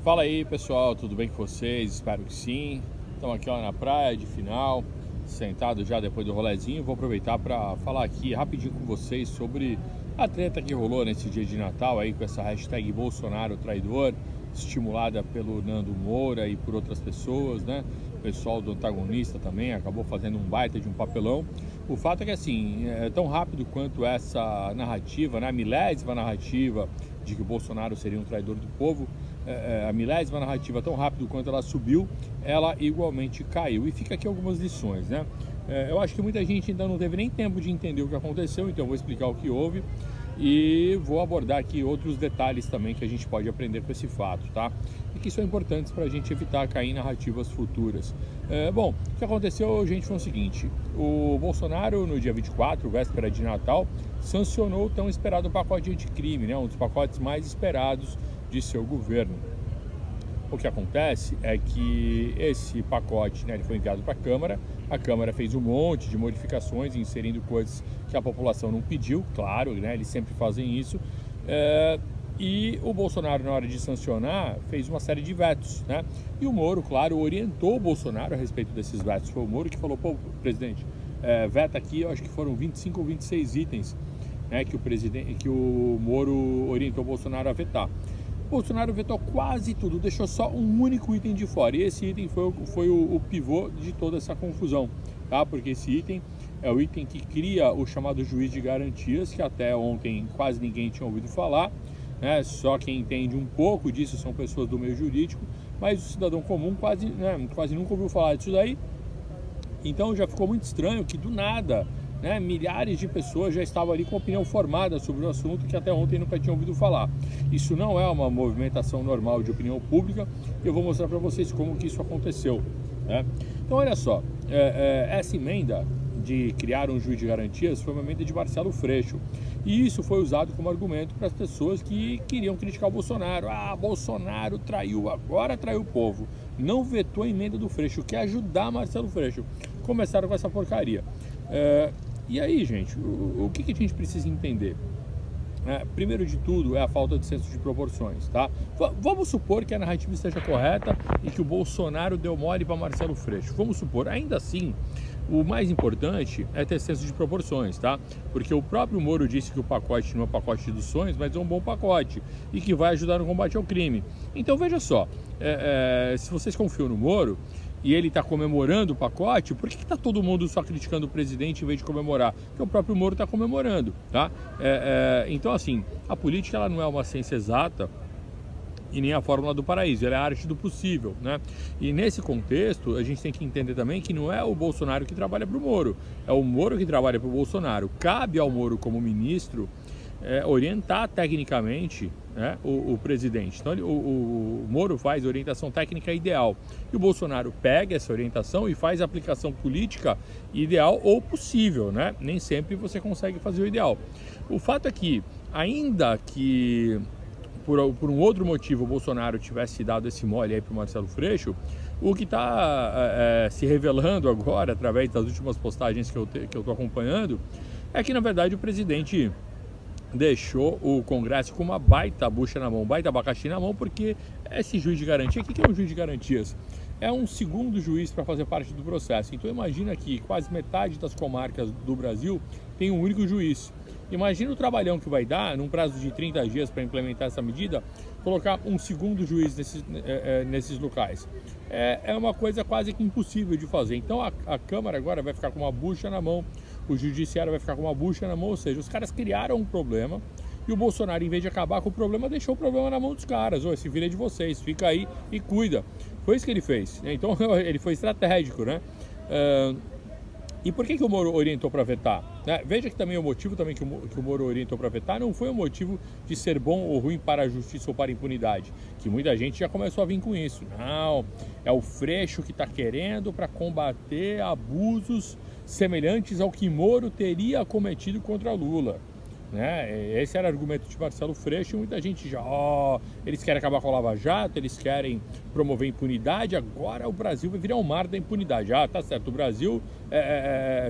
Fala aí pessoal, tudo bem com vocês? Espero que sim. Estamos aqui lá na praia de final, sentado já depois do rolezinho. Vou aproveitar para falar aqui rapidinho com vocês sobre a treta que rolou nesse dia de Natal aí com essa hashtag Bolsonaro traidor, estimulada pelo Nando Moura e por outras pessoas, né? O pessoal do antagonista também acabou fazendo um baita de um papelão. O fato é que assim, é tão rápido quanto essa narrativa, né? A milésima narrativa de que o Bolsonaro seria um traidor do povo, a milésima narrativa tão rápido quanto ela subiu, ela igualmente caiu. E fica aqui algumas lições, né? Eu acho que muita gente ainda não teve nem tempo de entender o que aconteceu, então eu vou explicar o que houve e vou abordar aqui outros detalhes também que a gente pode aprender com esse fato, tá? E que são importantes para a gente evitar cair em narrativas futuras. Bom, o que aconteceu, gente, foi o seguinte: o Bolsonaro, no dia 24, véspera de Natal, sancionou o tão esperado pacote anticrime, né? Um dos pacotes mais esperados de seu governo. O que acontece é que esse pacote, né, ele foi enviado para a Câmara fez um monte de modificações, inserindo coisas que a população não pediu, claro, né, eles sempre fazem isso, e o Bolsonaro, na hora de sancionar, fez uma série de vetos, né, e o Moro, claro, orientou o Bolsonaro a respeito desses vetos. Foi o Moro que falou: pô, presidente, veta aqui, eu acho que foram 25 ou 26 itens, né, que o Moro orientou o Bolsonaro a vetar. Bolsonaro vetou quase tudo, deixou só um único item de fora, e esse item foi o pivô de toda essa confusão, tá? Porque esse item é o item que cria o chamado juiz de garantias, que até ontem quase ninguém tinha ouvido falar, né? Só quem entende um pouco disso são pessoas do meio jurídico, mas o cidadão comum quase nunca ouviu falar disso daí. Então já ficou muito estranho que do nada, né, milhares de pessoas já estavam ali com opinião formada sobre o assunto que até ontem nunca tinham ouvido falar. Isso não é uma movimentação normal de opinião pública, e eu vou mostrar para vocês como que isso aconteceu, né? Então olha só, essa emenda de criar um juiz de garantias foi uma emenda de Marcelo Freixo, e isso foi usado como argumento para as pessoas que queriam criticar o Bolsonaro. Ah, Bolsonaro traiu, agora traiu o povo, não vetou a emenda do Freixo, quer ajudar Marcelo Freixo. Começaram com essa porcaria. E aí, gente, o que a gente precisa entender? Primeiro de tudo é a falta de senso de proporções, tá? Vamos supor que a narrativa esteja correta e que o Bolsonaro deu mole para Marcelo Freixo. Vamos supor. Ainda assim, o mais importante é ter senso de proporções, tá? Porque o próprio Moro disse que o pacote não é um pacote dos sonhos, mas é um bom pacote e que vai ajudar no combate ao crime. Então, veja só, se vocês confiam no Moro e ele está comemorando o pacote, por que está todo mundo só criticando o presidente em vez de comemorar? Porque o próprio Moro está comemorando, tá? Então, assim, a política ela não é uma ciência exata e nem a fórmula do paraíso, ela é a arte do possível, né? E nesse contexto, a gente tem que entender também que não é o Bolsonaro que trabalha para o Moro, é o Moro que trabalha para o Bolsonaro. Cabe ao Moro, como ministro, orientar tecnicamente, né, o presidente. Então o Moro faz orientação técnica ideal e o Bolsonaro pega essa orientação e faz a aplicação política ideal ou possível, né? Nem sempre você consegue fazer o ideal. O fato é que, ainda que por um outro motivo o Bolsonaro tivesse dado esse mole aí para o Marcelo Freixo, o que está se revelando agora, através das últimas postagens que eu estou acompanhando, é que na verdade o presidente deixou o Congresso com uma baita bucha na mão, baita abacaxi na mão, porque esse juiz de garantia, o que é um juiz de garantias? É um segundo juiz para fazer parte do processo. Então imagina que quase metade das comarcas do Brasil tem um único juiz. Imagina o trabalhão que vai dar, num prazo de 30 dias para implementar essa medida, colocar um segundo juiz nesses locais. É uma coisa quase que impossível de fazer. Então a Câmara agora vai ficar com uma bucha na mão, o Judiciário vai ficar com uma bucha na mão, ou seja, os caras criaram um problema e o Bolsonaro, em vez de acabar com o problema, deixou o problema na mão dos caras. Esse vira de vocês, fica aí e cuida. Foi isso que ele fez. Então ele foi estratégico, né? E por que o Moro orientou para vetar? Veja que também o motivo também que o Moro orientou para vetar não foi o motivo de ser bom ou ruim para a justiça ou para a impunidade, que muita gente já começou a vir com isso. Não, é o Freixo que está querendo para combater abusos semelhantes ao que Moro teria cometido contra Lula, né? Esse era o argumento de Marcelo Freixo, e muita gente já, eles querem acabar com a Lava Jato, eles querem promover impunidade, agora o Brasil vai virar um mar da impunidade. Tá certo, o Brasil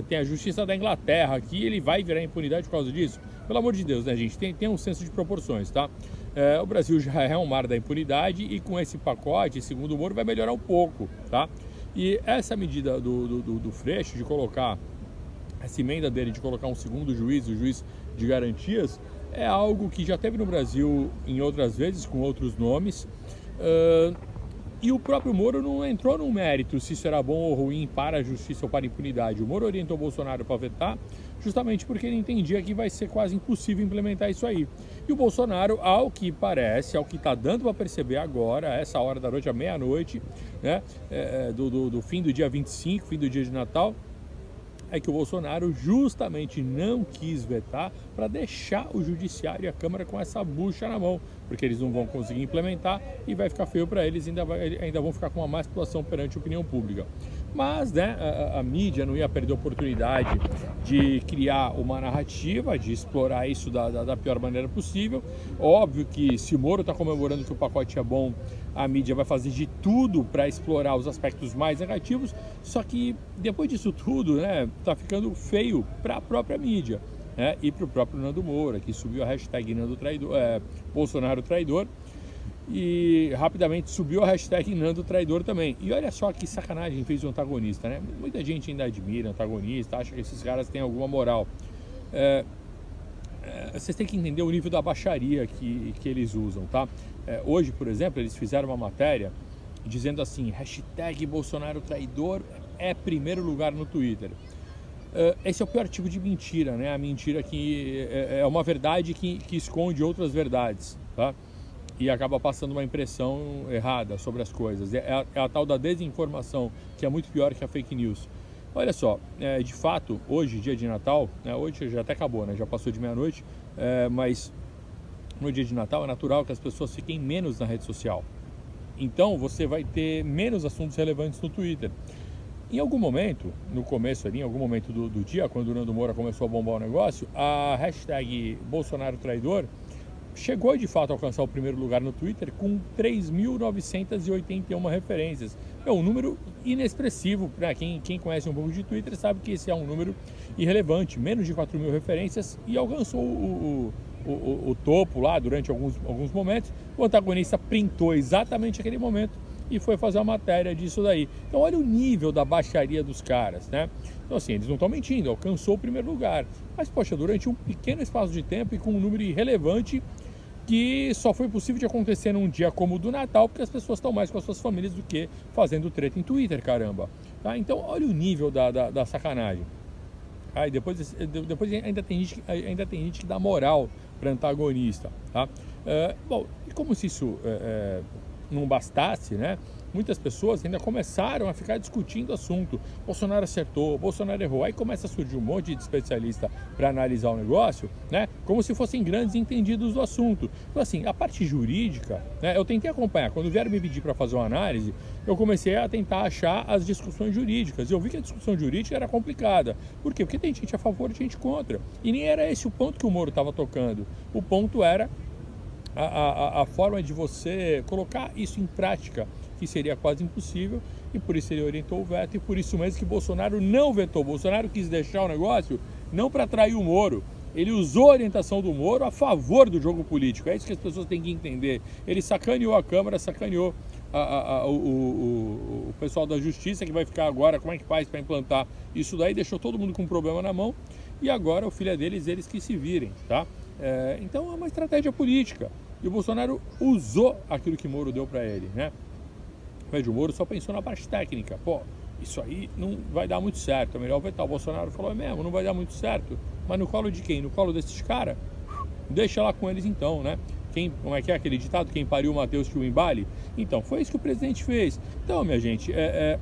tem a justiça da Inglaterra aqui, ele vai virar impunidade por causa disso? Pelo amor de Deus, né, gente? Tem um senso de proporções, tá? o Brasil já é um mar da impunidade e com esse pacote, segundo o Moro, vai melhorar um pouco, tá? E essa medida do Freixo de colocar, essa emenda dele de colocar um segundo juiz, o juiz de garantias, é algo que já teve no Brasil em outras vezes, com outros nomes, e o próprio Moro não entrou no mérito se isso era bom ou ruim para a justiça ou para a impunidade. O Moro orientou o Bolsonaro para vetar justamente porque ele entendia que vai ser quase impossível implementar isso aí. E o Bolsonaro, ao que parece, ao que está dando para perceber agora, a essa hora da noite, à meia-noite, né, do fim do dia 25, fim do dia de Natal, é que o Bolsonaro justamente não quis vetar para deixar o Judiciário e a Câmara com essa bucha na mão, porque eles não vão conseguir implementar e vai ficar feio para eles, ainda vão ficar com uma má situação perante a opinião pública. Mas né, a mídia não ia perder a oportunidade de criar uma narrativa, de explorar isso da pior maneira possível. Óbvio que se o Moro está comemorando que o pacote é bom, a mídia vai fazer de tudo para explorar os aspectos mais negativos, só que depois disso tudo, né, tá ficando feio para a própria mídia, né, e para o próprio Nando Moura, que subiu a hashtag Nando traidor, Bolsonaro traidor, e rapidamente subiu a hashtag Nando traidor também. E olha só que sacanagem fez o antagonista, né? Muita gente ainda admira o antagonista, acha que esses caras têm alguma moral. Vocês têm que entender o nível da baixaria que eles usam, tá? Hoje, por exemplo, eles fizeram uma matéria dizendo assim, hashtag Bolsonaro traidor é primeiro lugar no Twitter. Esse é o pior tipo de mentira, né? A mentira que é uma verdade que esconde outras verdades, tá? E acaba passando uma impressão errada sobre as coisas. É a tal da desinformação, que é muito pior que a fake news. Olha só, de fato, hoje, dia de Natal, né, hoje já até acabou, né, já passou de meia-noite, mas no dia de Natal é natural que as pessoas fiquem menos na rede social. Então você vai ter menos assuntos relevantes no Twitter. Em algum momento, no começo ali, em algum momento do dia, quando o Nando Moura começou a bombar o negócio, a hashtag Bolsonaro traidor chegou de fato a alcançar o primeiro lugar no Twitter com 3.981 referências. É um número inexpressivo para quem conhece um pouco de Twitter, sabe que esse é um número irrelevante, menos de 4.000 referências, e alcançou o topo lá durante alguns momentos. O antagonista printou exatamente aquele momento e foi fazer uma matéria disso daí. Então olha o nível da baixaria dos caras, né? Então assim, eles não estão mentindo, alcançou o primeiro lugar. Mas poxa, durante um pequeno espaço de tempo e com um número irrelevante que só foi possível de acontecer num dia como o do Natal, porque as pessoas estão mais com as suas famílias do que fazendo treta em Twitter, caramba. Tá? Então olha o nível da sacanagem. Aí depois ainda tem gente que dá moral para antagonista, tá? Bom, e como se isso não bastasse, né? Muitas pessoas ainda começaram a ficar discutindo o assunto. Bolsonaro acertou, Bolsonaro errou. Aí começa a surgir um monte de especialista para analisar o negócio, né? Como se fossem grandes entendidos do assunto. Então, assim, a parte jurídica, né? Eu tentei acompanhar. Quando vieram me pedir para fazer uma análise, eu comecei a tentar achar as discussões jurídicas. E eu vi que a discussão jurídica era complicada. Por quê? Porque tem gente a favor e gente contra. E nem era esse o ponto que o Moro estava tocando. O ponto era a forma de você colocar isso em prática, que seria quase impossível, e por isso ele orientou o veto, e por isso mesmo que Bolsonaro não vetou. Bolsonaro quis deixar o negócio não para atrair o Moro, ele usou a orientação do Moro a favor do jogo político. É isso que as pessoas têm que entender. Ele sacaneou a Câmara, sacaneou o pessoal da Justiça, que vai ficar agora, como é que faz para implantar isso daí, deixou todo mundo com um problema na mão, e agora o filho é deles, eles que se virem, tá? Então é uma estratégia política, e o Bolsonaro usou aquilo que Moro deu para ele, né? Mas o Moro só pensou na parte técnica. Pô, isso aí não vai dar muito certo, é melhor vetar. O Bolsonaro falou, mesmo, não vai dar muito certo. Mas no colo de quem? No colo desses caras? Deixa lá com eles então, né? Como é que é aquele ditado? Quem pariu o Mateus que o embale? Então, foi isso que o presidente fez. Então, minha gente,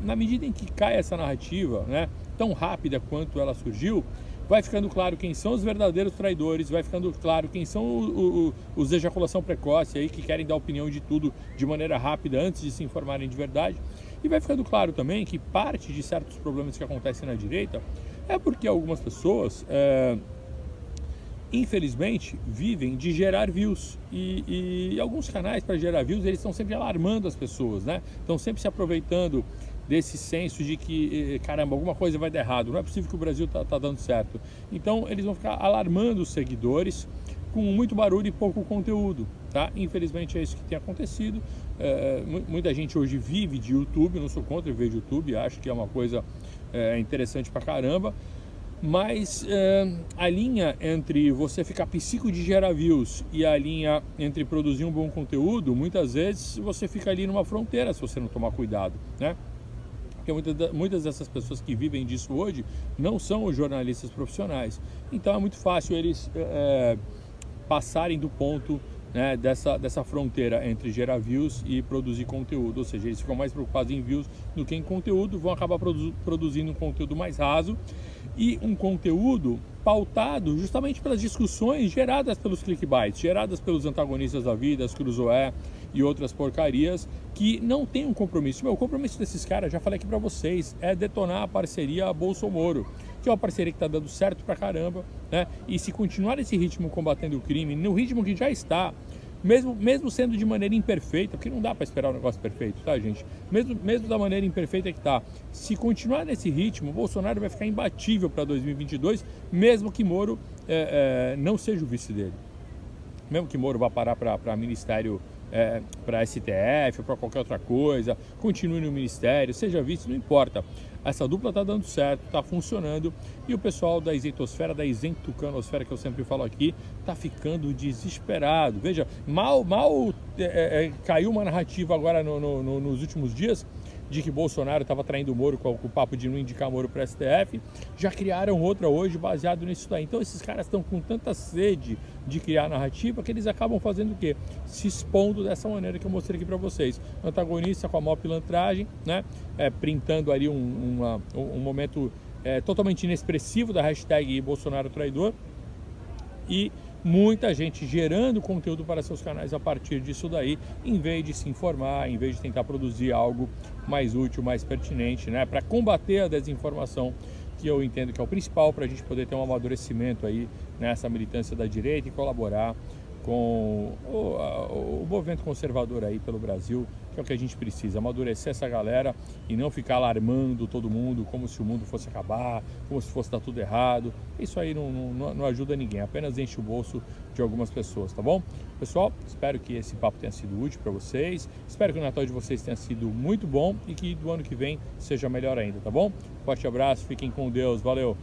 na medida em que cai essa narrativa, né, tão rápida quanto ela surgiu, vai ficando claro quem são os verdadeiros traidores, vai ficando claro quem são os de ejaculação precoce aí, que querem dar opinião de tudo de maneira rápida antes de se informarem de verdade. E vai ficando claro também que parte de certos problemas que acontecem na direita é porque algumas pessoas, infelizmente, vivem de gerar views. E alguns canais, para gerar views, eles estão sempre alarmando as pessoas, né? Estão sempre se aproveitando desse senso de que, caramba, alguma coisa vai dar errado, não é possível que o Brasil tá dando certo. Então eles vão ficar alarmando os seguidores com muito barulho e pouco conteúdo, tá? tá? Infelizmente é isso que tem acontecido. Muita gente hoje vive de YouTube, não sou contra viver de YouTube, acho que é uma coisa interessante pra caramba, mas a linha entre você ficar psico de gerar views e a linha entre produzir um bom conteúdo, muitas vezes você fica ali numa fronteira se você não tomar cuidado, né? Porque muitas dessas pessoas que vivem disso hoje não são os jornalistas profissionais. Então é muito fácil eles passarem do ponto, né, dessa fronteira entre gerar views e produzir conteúdo. Ou seja, eles ficam mais preocupados em views do que em conteúdo, vão acabar produzindo um conteúdo mais raso e um conteúdo pautado justamente pelas discussões geradas pelos clickbaits, geradas pelos antagonistas da vida, as Cruzoé e outras porcarias que não tem um compromisso. O compromisso desses caras, já falei aqui pra vocês, é detonar a parceria Bolsomoro, que é uma parceria que tá dando certo pra caramba, né? E se continuar esse ritmo combatendo o crime, no ritmo que já está, mesmo sendo de maneira imperfeita, porque não dá para esperar um negócio perfeito, tá, gente? Mesmo da maneira imperfeita que tá, se continuar nesse ritmo, o Bolsonaro vai ficar imbatível para 2022, mesmo que Moro não seja o vice dele. Mesmo que Moro vá parar para ministério, para STF, para qualquer outra coisa, continue no ministério, seja vice, não importa. Essa dupla está dando certo, está funcionando e o pessoal da isentosfera, da isentucanosfera que eu sempre falo aqui, está ficando desesperado. Veja, mal caiu uma narrativa agora nos últimos dias de que Bolsonaro estava traindo o Moro com o papo de não indicar Moro para STF, já criaram outra hoje baseado nisso daí. Então esses caras estão com tanta sede de criar narrativa que eles acabam fazendo o quê? Se expondo dessa maneira que eu mostrei aqui para vocês. Antagonista com a maior pilantragem, né? Printando ali um momento totalmente inexpressivo da hashtag Bolsonaro traidor e muita gente gerando conteúdo para seus canais a partir disso daí, em vez de se informar, em vez de tentar produzir algo mais útil, mais pertinente, né, para combater a desinformação, que eu entendo que é o principal para a gente poder ter um amadurecimento aí nessa militância da direita e colaborar com o movimento conservador aí pelo Brasil, que é o que a gente precisa, amadurecer essa galera e não ficar alarmando todo mundo como se o mundo fosse acabar, como se fosse dar tudo errado. Isso aí não ajuda ninguém, apenas enche o bolso de algumas pessoas, tá bom? Pessoal, espero que esse papo tenha sido útil para vocês, espero que o Natal de vocês tenha sido muito bom e que do ano que vem seja melhor ainda, tá bom? Forte abraço, fiquem com Deus, valeu!